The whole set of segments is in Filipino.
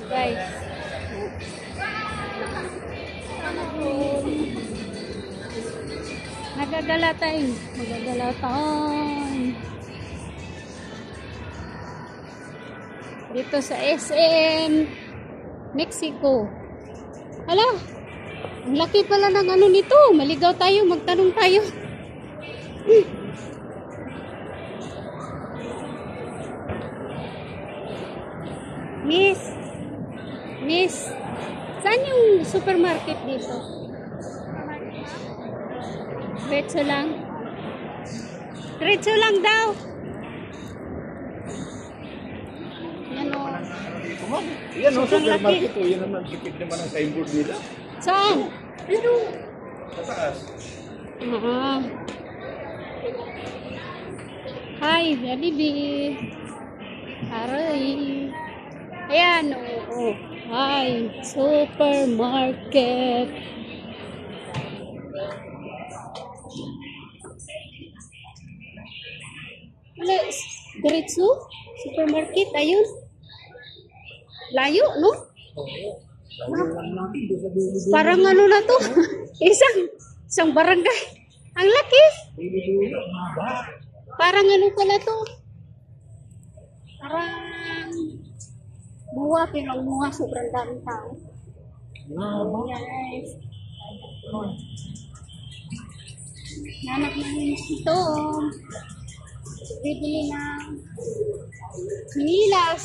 Guys. Nagagalatan. Nagagalatan. Dito sa SM Mexico. Hala, ang laki pala ng ano nito. Maligaw tayo, magtanong tayo. Miss, saan yung supermarket dito? Diretso lang. Diretso lang daw. Yan o. Yan o, supermarket o. Yan naman, tipid naman ang signboard nila. Saan? Ito. Sa taas. Hi, Jollibee. Aray. Ayan, oo. Hi, supermarket. Diretso? Supermarket, ayun. Layo, no? Parang ano na to? Isang barangay. Ang laki. Parang ano pala to? Parang buwa, pero ang buwa sobrang daming tao. Yes. Nanak namin ito. Bibili ng nilas.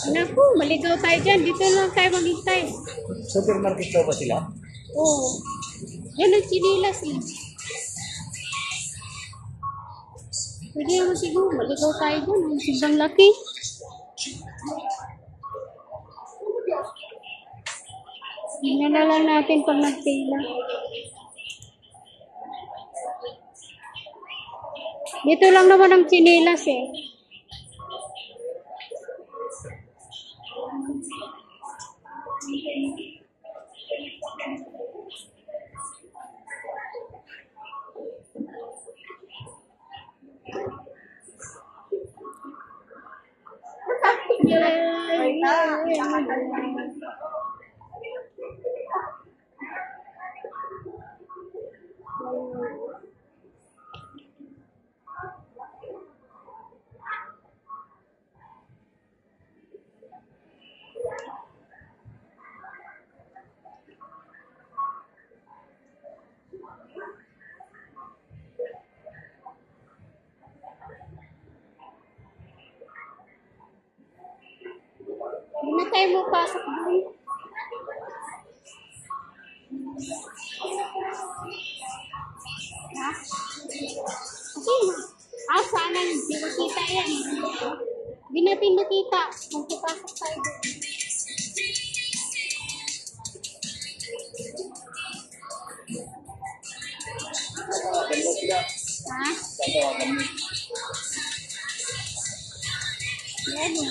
Naku, maligaw tayo dyan. Dito lang tayo maghintay. Supermarket daw ba sila? Oo. Yan ang chinilas eh. Pwede naman siguro. Maligaw tayo dyan. Ang sobrang laki. Tingnan na lang natin pag nagpila. Dito lang naman ang chinilas eh. Hindi na tayo mapasok doon. Ha? Okay na. Sana hindi makita yan. Hindi natin makita. Magpapasok tayo doon. Ha? Yan o.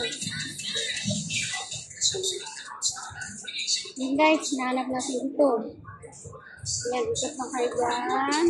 Yan guys, nahanap natin ito. Yan, ikot na kayo dyan.